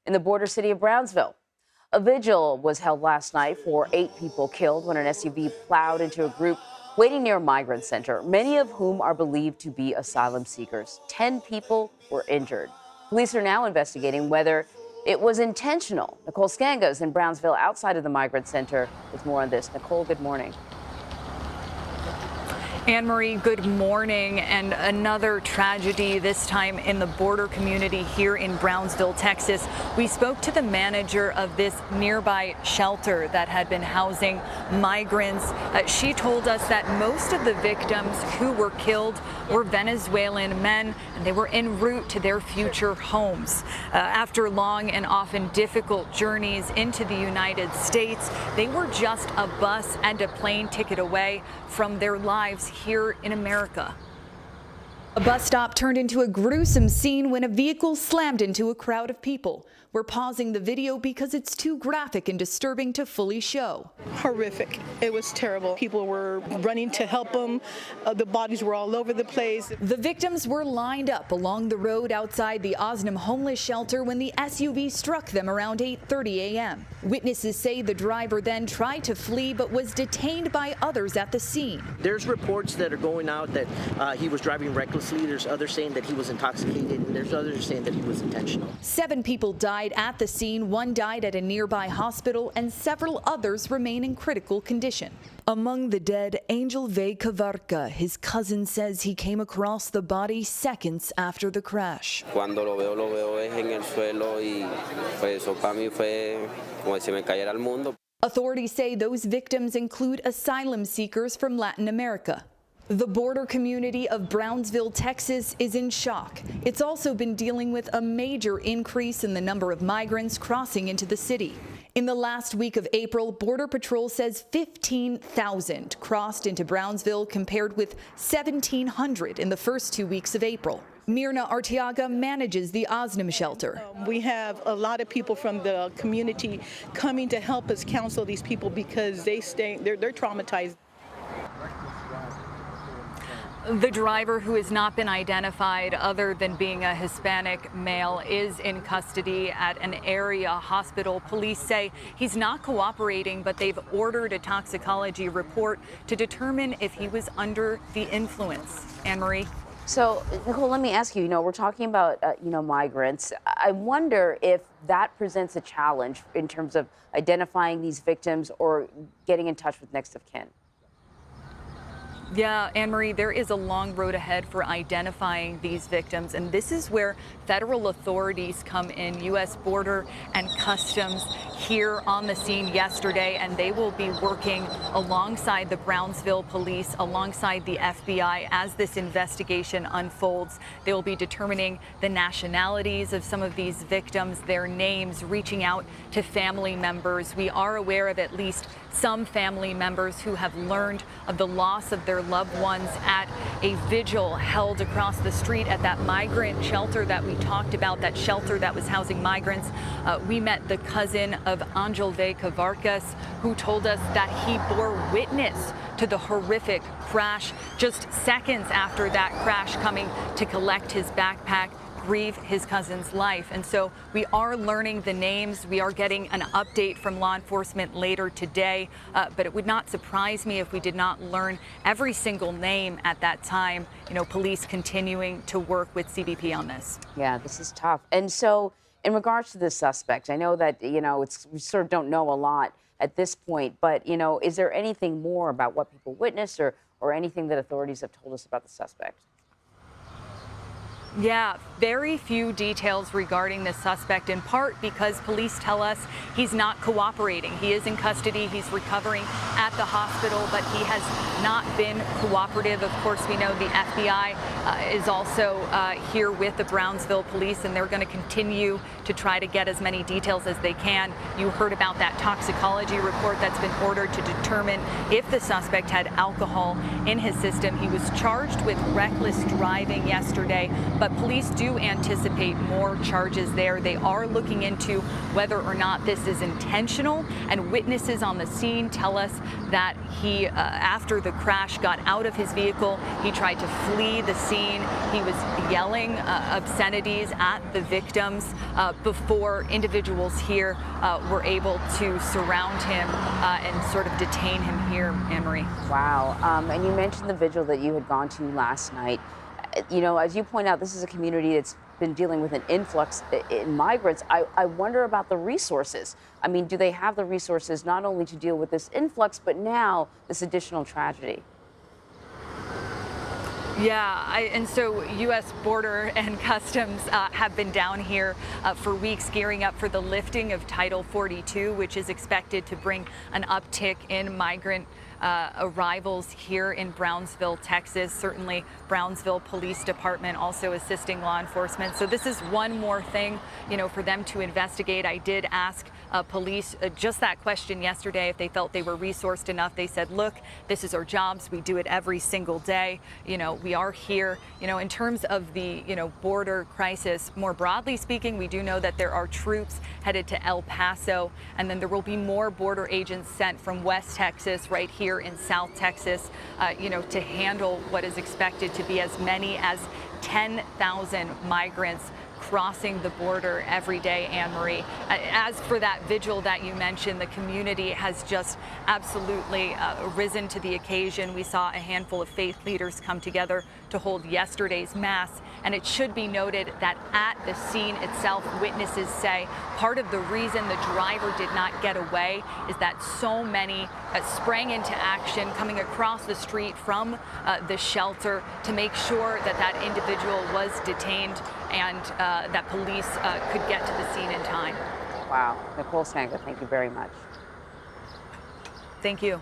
in the border city of Brownsville. A vigil was held last night for 8 people killed when an SUV plowed into a group waiting near a migrant center, many of whom are believed to be asylum seekers. 10 people were injured. Police are now investigating whether it was intentional. Nicole Sganga is in Brownsville outside of the migrant center with more on this. Nicole, good morning. Anne-Marie, good morning. And another tragedy, this time in the border community here in Brownsville, Texas. We spoke to the manager of this nearby shelter that had been housing migrants. She told us that most of the victims who were killed were Venezuelan men, and they were en route to their future homes. After long and often difficult journeys into the United States, they were just a bus and a plane ticket away from their lives here in America. A bus stop turned into a gruesome scene when a vehicle slammed into a crowd of people. We're pausing the video because it's too graphic and disturbing to fully show. Horrific. It was terrible. People were running to help them. The bodies were all over the place. The victims were lined up along the road outside the Osnum homeless shelter when the SUV struck them around 8:30 a.m. Witnesses say the driver then tried to flee but was detained by others at the scene. There's reports that are going out that he was driving recklessly. There's others saying that he was intoxicated, and there's others saying that he was intentional. 7 people died at the scene, 1 died at a nearby hospital, and several others remain in critical condition. Among the dead, Angel V. Cavarca. His cousin says he came across the body seconds after the crash. Cuando lo veo es en el suelo y pues eso para mí fue como si me cayera el mundo. Authorities say those victims include asylum seekers from Latin America. The border community of Brownsville, Texas is in shock. It's also been dealing with a major increase in the number of migrants crossing into the city. In the last week of April, Border Patrol says 15,000 crossed into Brownsville compared with 1,700 in the first 2 weeks of April. Mirna Arteaga manages the Osnum shelter. We have a lot of people from the community coming to help us counsel these people because they're traumatized. The driver, who has not been identified other than being a Hispanic male, is in custody at an area hospital. Police say he's not cooperating, but they've ordered a toxicology report to determine if he was under the influence. Anne-Marie? So, Nicole, let me ask you, we're talking about, migrants. I wonder if that presents a challenge in terms of identifying these victims or getting in touch with next of kin. Yeah, Anne-Marie, there is a long road ahead for identifying these victims, and this is where federal authorities come in. U.S. Border and Customs here on the scene yesterday, and they will be working alongside the Brownsville police, alongside the FBI as this investigation unfolds. They will be determining the nationalities of some of these victims, their names, reaching out to family members. We are aware of at least some family members who have learned of the loss of their loved ones at a vigil held across the street at that migrant shelter that we talked about, that shelter that was housing migrants. We met the cousin of Angel V. Cavarcas, who told us that he bore witness to the horrific crash just seconds after that crash, coming to collect his backpack, grieve his cousin's life. And so we are learning the names. We are getting an update from law enforcement later today, but it would not surprise me if we did not learn every single name at that time. Police continuing to work with CBP on this. Yeah, this is tough. And so in regards to the suspect, I know that, we sort of don't know a lot at this point, but, is there anything more about what people witnessed or anything that authorities have told us about the suspect? Yeah, very few details regarding the suspect, in part because police tell us he's not cooperating. He is in custody. He's recovering at the hospital, but he has not been cooperative. Of course, we know the FBI is also here with the Brownsville police, and they're going to continue to try to get as many details as they can. You heard about that toxicology report that's been ordered to determine if the suspect had alcohol in his system. He was charged with reckless driving yesterday, but police do anticipate more charges there. They are looking into whether or not this is intentional, and witnesses on the scene tell us that he, after the crash, got out of his vehicle. He tried to flee the scene. He was yelling obscenities at the victims before individuals here were able to surround him and sort of detain him here, Anne-Marie. Wow. And you mentioned the vigil that you had gone to last night. You know, as you point out, this is a community that's been dealing with an influx in migrants. I wonder about the resources. I mean, do they have the resources not only to deal with this influx, but now this additional tragedy? Yeah, and so U.S. Border and Customs have been down here for weeks gearing up for the lifting of Title 42, which is expected to bring an uptick in migrant arrivals here in Brownsville, Texas. Certainly Brownsville Police Department also assisting law enforcement. So this is one more thing, you know, for them to investigate. I did ask police just that question yesterday, if they felt they were resourced enough. They said, look, this is our jobs. We do it every single day. You know, we are here. You know, in terms of the, you know, border crisis, more broadly speaking, we do know that there are troops headed to El Paso, and then there will be more border agents sent from West Texas right here in South Texas, you know, to handle what is expected to be as many as 10,000 migrants crossing the border every day, Anne-Marie. As for that vigil that you mentioned, the community has just absolutely risen to the occasion. We saw a handful of faith leaders come together to hold yesterday's mass, and it should be noted that at the scene itself, witnesses say part of the reason the driver did not get away is that so many sprang into action coming across the street from the shelter to make sure that that individual was detained and that police could get to the scene in time. Wow. Nicole Sganga, thank you very much. Thank you.